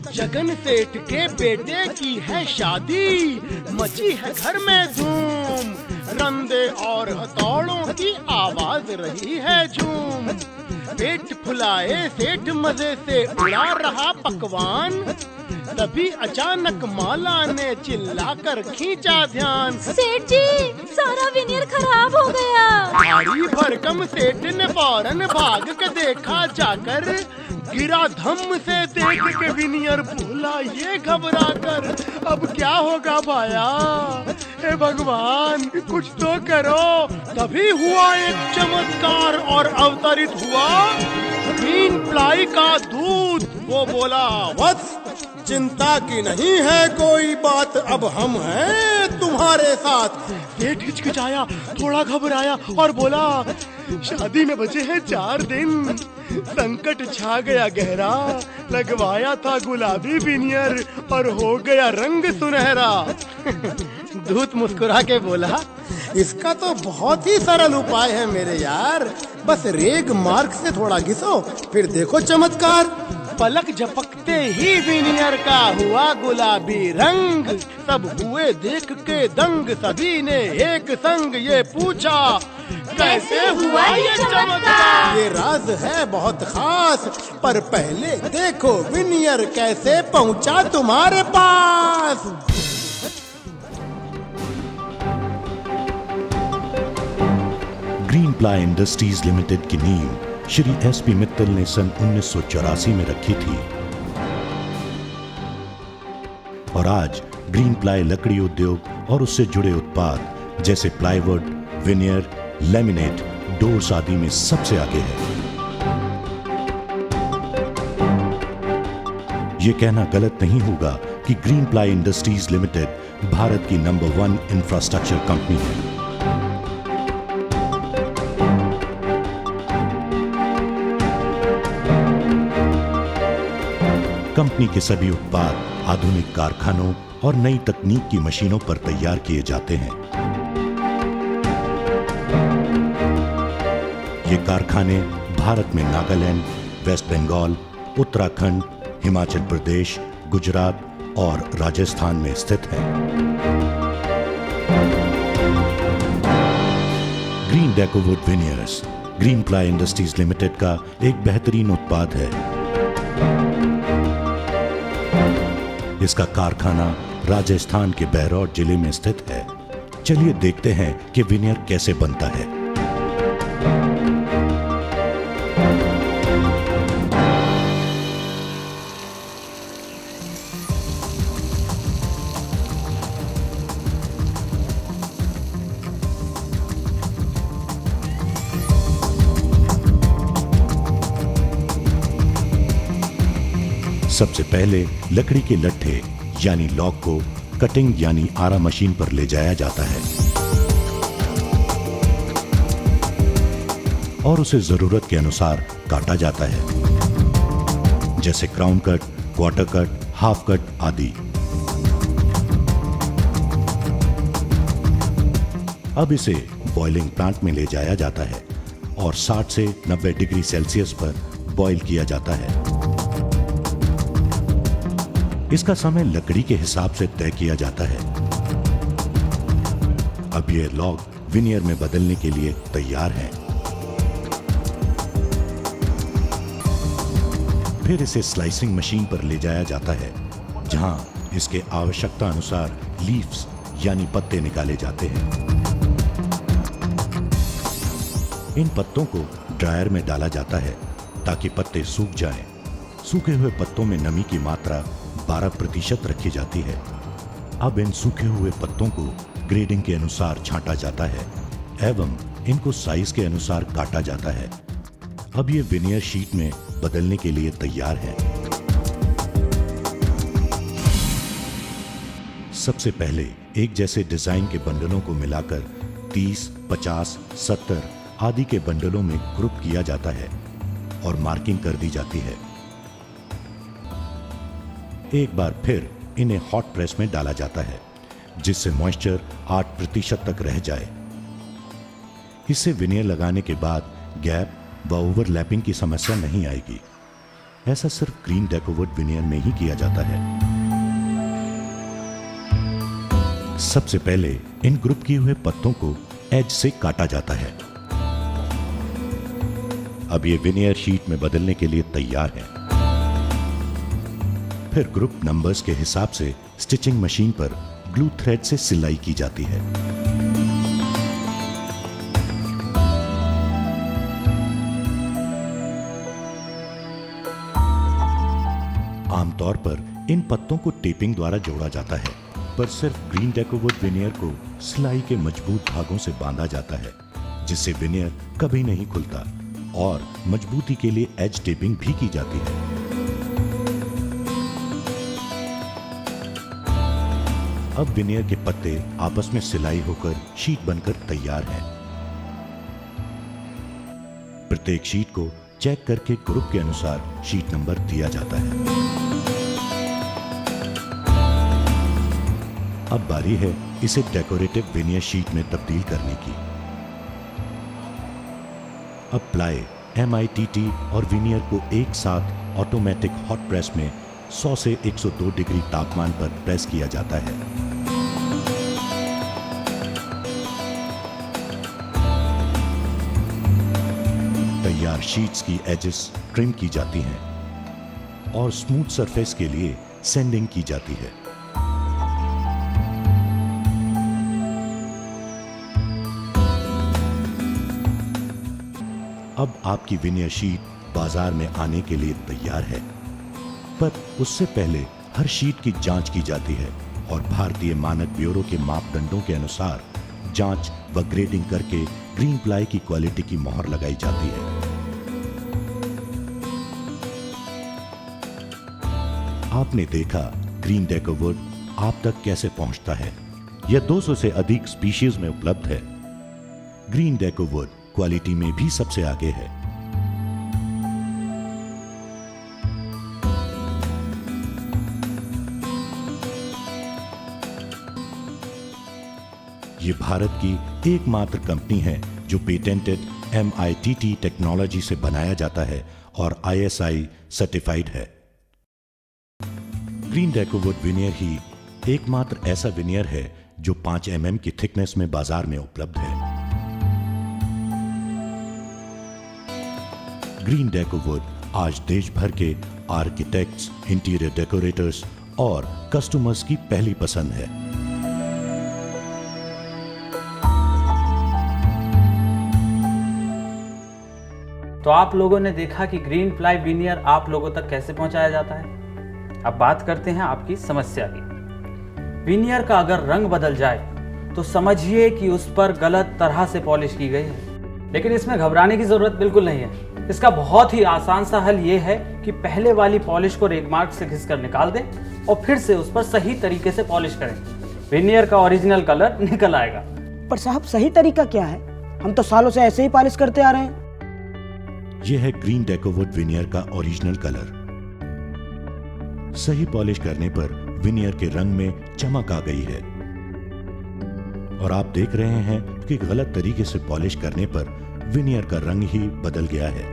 जगन सेठ के बेटे की है शादी, मची है घर में धूम, रंदे और हथौड़ों की आवाज रही है झूम। पेट फुलाए सेठ मजे से उड़ा रहा पकवान, तभी अचानक माला ने चिल्लाकर खींचा ध्यान। सेठ जी, सारा विनियर खराब हो गया। भारी भरकम सेठ ने फौरन भाग के देखा जाकर, गिरा धम से देख के विनियर बोला ये घबरा कर, अब क्या होगा भाया, हे भगवान कुछ तो करो। तभी हुआ एक चमत्कार और अवतरित हुआ ग्रीन प्लाई का दूत। वो बोला, वत्स चिंता की नहीं है कोई बात, अब हम हैं तुम्हारे साथ। सेठ हिचकिचाया, थोड़ा घबराया और बोला, शादी में बचे हैं 4 दिन, संकट छा गया गहरा, लगवाया था गुलाबी विनियर और हो गया रंग सुनहरा। दूत मुस्कुरा के बोला, इसका तो बहुत ही सरल उपाय है मेरे यार, बस रेग मार्क से थोड़ा घिसो, फिर देखो चमत्कार। पलक झपकते ही विनियर का हुआ गुलाबी रंग, सब हुए देख के दंग, सभी ने एक संग ये पूछा, कैसे हुआ ये चमत्कार। ये राज है बहुत खास, पर पहले देखो विनियर कैसे पहुंचा तुम्हारे पास। ग्रीन प्लाई इंडस्ट्रीज लिमिटेड की नींव श्री एसपी मित्तल ने सन 1984 में रखी थी और आज ग्रीन प्लाई लकड़ी उद्योग और उससे जुड़े उत्पाद जैसे प्लाईवुड, विनियर, लैमिनेट, डोर्स आदि में सबसे आगे है। यह कहना गलत नहीं होगा कि green ply industries limited Bharat की नंबर 1 इंफ्रास्ट्रक्चर कंपनी है। कंपनी के सभी उत्पाद आधुनिक कारखानों और नई तकनीक की मशीनों पर तैयार किए जाते हैं। ये कारखाने भारत में नागालैंड, वेस्ट बंगाल, उत्तराखंड, हिमाचल प्रदेश, गुजरात और राजस्थान में स्थित हैं। Green decowood veneers green ply industries limited का एक बेहतरीन उत्पाद है। इसका कारखाना राजस्थान के बहरौट जिले में स्थित है। चलिए देखते हैं कि विनियर कैसे बनता है। सबसे पहले लकड़ी के लट्ठे यानी लॉग को कटिंग यानी आरा मशीन पर ले जाया जाता है और उसे जरूरत के अनुसार काटा जाता है, जैसे crown cut, quarter cut, half cut आदि। अब इसे बॉइलिंग प्लांट में ले जाया जाता है और 60 से 90 डिग्री सेल्सियस पर बॉयल किया जाता है। इसका समय लकड़ी के हिसाब से तय किया जाता है। अब यह लॉग विनियर में बदलने के लिए तैयार है। फिर इसे स्लाइसिंग मशीन पर ले जाया जाता है, जहां इसके आवश्यकता अनुसार लीव्स यानी पत्ते निकाले जाते हैं। इन पत्तों को ड्रायर में डाला जाता है ताकि पत्ते सूख जाएं। सूखे हुए पत्तों में नमी की मात्रा 12% रखी जाती है। अब इन सूखे हुए पत्तों को ग्रेडिंग के अनुसार छांटा जाता है एवं इनको साइज के अनुसार काटा जाता है। अब ये विनियर शीट में बदलने के लिए तैयार है। सबसे पहले एक जैसे डिजाइन के बंडलों को मिलाकर 30, 50, 70 आदि के बंडलों में ग्रुप किया जाता है और मार्किंग कर दी जाती है। एक बार फिर इन्हें हॉट प्रेस में डाला जाता है, जिससे मॉइस्चर 8% तक रह जाए। इसे विनियर लगाने के बाद गैप, व ओवरलैपिंग की समस्या नहीं आएगी। ऐसा सिर्फ ग्रीन डेकोवुड विनियर में ही किया जाता है। सबसे पहले इन ग्रुप किए हुए पत्तों को एज से काटा जाता है। अब ये विनियर शीट में बदलने के लिए तैयार है। फिर ग्रुप नंबर्स के हिसाब से स्टिचिंग मशीन पर ग्लू थ्रेड से सिलाई की जाती है। आमतौर पर इन पत्तों को टेपिंग द्वारा जोड़ा जाता है, पर सिर्फ ग्रीन डेकोवुड विनियर को सिलाई के मजबूत धागों से बांधा जाता है, जिससे विनियर कभी नहीं खुलता, और मजबूती के लिए एज टेपिंग भी की जाती है। अब विनियर के पत्ते आपस में सिलाई होकर शीट बनकर तैयार हैं। प्रत्येक शीट को चेक करके ग्रुप के अनुसार शीट नंबर दिया जाता है। अब बारी है इसे डेकोरेटिव विनियर शीट में तब्दील करने की। अब प्लाई, MITT और विनियर को एक साथ ऑटोमेटिक हॉट प्रेस में 100 से 102 डिग्री तापमान पर प्रेस किया जाता है। तैयार शीट्स की एजेस ट्रिम की जाती हैं और स्मूथ सरफेस के लिए सैंडिंग की जाती है। अब आपकी विनियर शीट बाजार में आने के लिए तैयार है, पर उससे पहले हर शीट की जांच की जाती है और भारतीय मानक ब्यूरो के मापदंडों के अनुसार जांच व ग्रेडिंग करके ग्रीन प्लाई की क्वालिटी की मोहर लगाई जाती है। आपने देखा ग्रीन डेकोवुड आप तक कैसे पहुंचता है। यह 200 से अधिक स्पीशीज में उपलब्ध है। ग्रीन डेकोवुड क्वालिटी में भी सबसे आगे है। ये भारत की एकमात्र कंपनी है जो पेटेंटेड MITT टेक्नोलॉजी से बनाया जाता है और ISI सर्टिफाइड है। ग्रीन डेकोवुड विनियर ही एकमात्र ऐसा विनियर है जो 5 mm की थिकनेस में बाजार में उपलब्ध है। ग्रीन डेकोवुड आज देश भर के आर्किटेक्ट्स, इंटीरियर डेकोरेटर्स और कस्टमर्स की पहली पसंद है। तो आप लोगों ने देखा कि ग्रीन प्लाई विनियर आप लोगों तक कैसे पहुंचाया जाता है। अब बात करते हैं आपकी समस्या की। विनियर का अगर रंग बदल जाए तो समझिए कि उस पर गलत तरह से पॉलिश की गई है। लेकिन इसमें घबराने की जरूरत बिल्कुल नहीं है। इसका बहुत ही आसान सा हल ये है कि पहले वाली पॉलिश को रेगमार्क से घिसकर निकाल दें और फिर से उस पर सही तरीके से पॉलिश करें। विनियर का ओरिजिनल कलर निकल आएगा। पर साहब सही तरीका क्या है? हम तो सालों से ऐसे ही पॉलिश करते आ रहे हैं। यह है ग्रीन डेकोवुड विनियर का ओरिजिनल कलर। सही पॉलिश करने पर विनियर के रंग में चमक आ गई है और आप देख रहे हैं कि गलत तरीके से पॉलिश करने पर विनियर का रंग ही बदल गया है।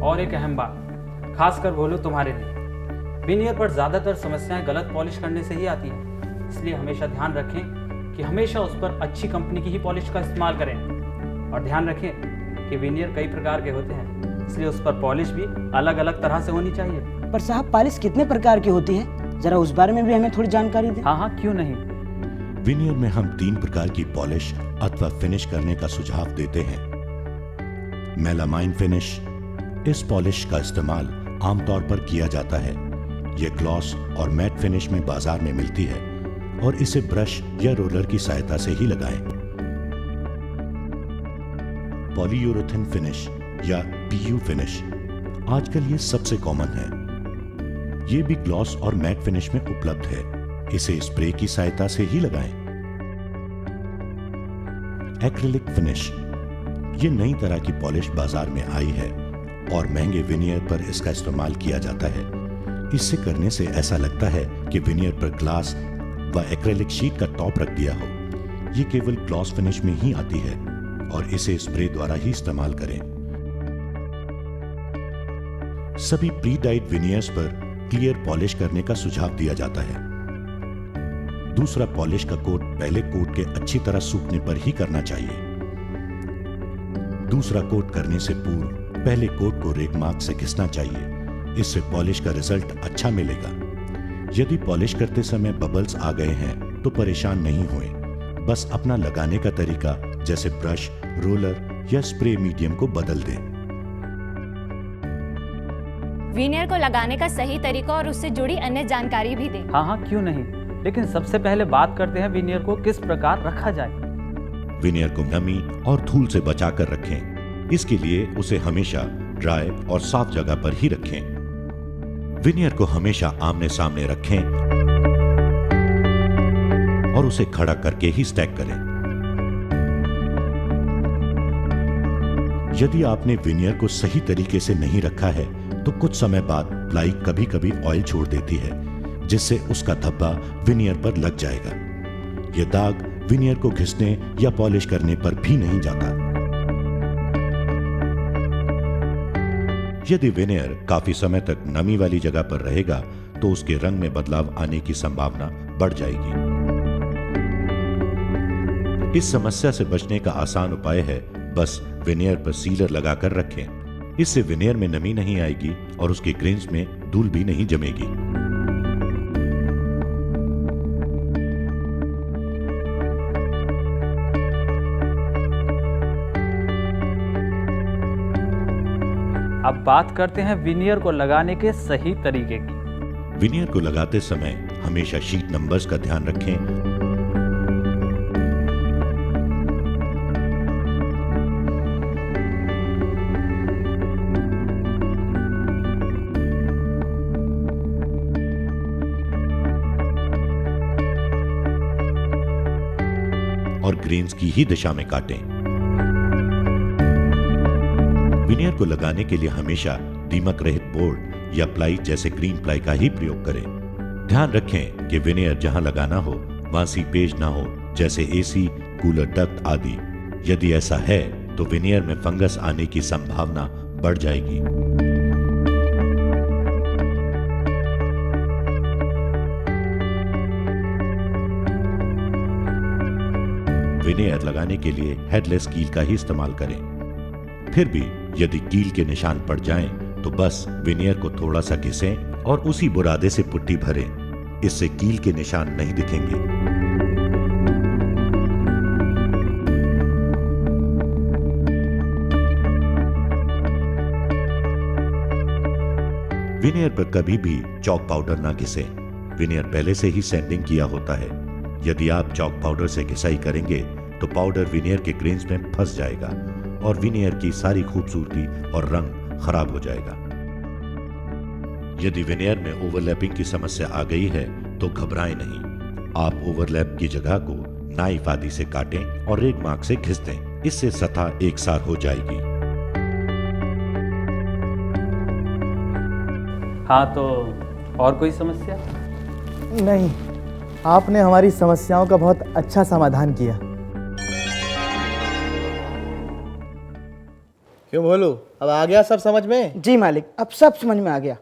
और एक अहम बात, खासकर बोलो तुम्हारे लिए, विनियर पर ज्यादातर समस्याएं गलत पॉलिश करने से ही आती हैं। इसलिए हमेशा ध्यान रखें कि हमेशा उस पर अच्छी कंपनी की ही पॉलिश का इस्तेमाल करें। और ध्यान रखें कि विनियर कई प्रकार के होते हैं, इसलिए उस पर पॉलिश भी अलग अलग तरह से होनी चाहिए। पर साहब पॉलिश कितने प्रकार की होती है? जरा उस बारे में भी हमें थोड़ी जानकारी दें। हाँ, क्यों नहीं। विनियर में हम 3 प्रकार की पॉलिश अथवा फिनिश करने का सुझाव देते हैं। मेलामाइन फिनिश, इस पॉलिश का इस्तेमाल आमतौर पर किया जाता है। यह ग्लॉस और मैट फिनिश में बाजार में मिलती है और इसे ब्रश या रोलर की सहायता से ही लगाएं। पॉलीयूरेथेन फिनिश या PU फिनिश आजकल ये सबसे कॉमन है। ये भी ग्लॉस और मैट फिनिश में उपलब्ध है। इसे स्प्रे की सहायता से ही लगाएं। एक्रिलिक फिनिश, ये नई तरह की पॉलिश बाजार में आई है और महंगे विनियर पर इसका इस्तेमाल किया जाता है। इससे करने से ऐसा लगता है कि विनियर पर ग्लास व एक्रिलिक शीट का टॉप रख दिया हो। ये केवल ग्लॉस फिनिश में ही आती है और इसे स्प्रे द्वारा ही इस्तेमाल करें। सभी प्री डाइड विनियर्स पर क्लियर पॉलिश करने का सुझाव दिया जाता है। दूसरा पॉलिश का कोट पहले कोट के अच्छी तरह सूखने पर ही करना चाहिए। दूसरा कोट करने से पूर्व पहले कोट को रेगमार्क से घिसना चाहिए। इससे पॉलिश का रिजल्ट अच्छा मिलेगा। यदि पॉलिश करते समय बबल्स आ गए हैं तो परेशान नहीं होएं। बस अपना लगाने का तरीका जैसे ब्रश, रोलर या स्प्रे मीडियम को बदल दें। विनियर को लगाने का सही तरीका और उससे जुड़ी अन्य जानकारी भी दें। हाँ, क्यों नहीं। लेकिन सबसे पहले बात करते हैं विनियर को किस प्रकार रखा जाए। विनियर को नमी और धूल से बचाकर रखें। इसके लिए उसे हमेशा ड्राई और साफ जगह पर ही रखें। विनियर को हमेशा आमने सामने रखें और उसे खड़ा करके ही स्टैक करें। यदि आपने विनियर को सही तरीके से नहीं रखा है तो कुछ समय बाद प्लाई कभी-कभी ऑयल छोड़ देती है, जिससे उसका धब्बा विनियर पर लग जाएगा। यह दाग विनियर को घिसने या पॉलिश करने पर भी नहीं जाता। यदि विनियर काफी समय तक नमी वाली जगह पर रहेगा तो उसके रंग में बदलाव आने की संभावना बढ़ जाएगी। इस समस्या से बचने का आसान उपाय है बस विनियर पर सीलर लगाकर रखें। इससे विनियर में नमी नहीं आएगी और उसके ग्रेन्स में धूल भी नहीं जमेगी। अब बात करते हैं विनियर को लगाने के सही तरीके की। विनियर को लगाते समय हमेशा शीट नंबर्स का ध्यान रखें। और ग्रेन्स की ही दिशा में काटें। विनियर को लगाने के लिए हमेशा दीमक रहित बोर्ड या प्लाई जैसे ग्रीन प्लाई का ही प्रयोग करें। ध्यान रखें कि विनियर जहां लगाना हो वहां सीपेज ना हो, जैसे एसी, कूलर डक्ट आदि। यदि ऐसा है तो विनियर में फंगस आने की संभावना बढ़ जाएगी। विनियर लगाने के लिए हेडलेस कील का ही इस्तेमाल करें। फिर भी यदि कील के निशान पड़ जाएं, तो बस विनियर को थोड़ा सा घिसें और उसी बुरादे से पुट्टी भरें। इससे कील के निशान नहीं दिखेंगे। विनियर पर कभी भी चॉक पाउडर ना घिसें। विनियर पहले से ही सैंडिंग किया होता है। यदि आप चॉक पाउडर से घिसाई करेंगे तो पाउडर विनियर के ग्रेन्स में फंस जाएगा और विनियर की सारी खूबसूरती और रंग खराब हो जाएगा। यदि विनियर में ओवरलैपिंग की समस्या आ गई है तो घबराएं नहीं। आप ओवरलैप की जगह को नाइफ आदि से काटें और रेगमार्क से घिस दें। इससे सतह एकसार हो जाएगी। हाँ, तो और कोई समस्या? नहीं, आपने हमारी समस्याओं का बहुत अच्छा समाधान किया। क्यों भोलू, अब आ गया सब समझ में? जी मालिक, अब सब समझ में आ गया।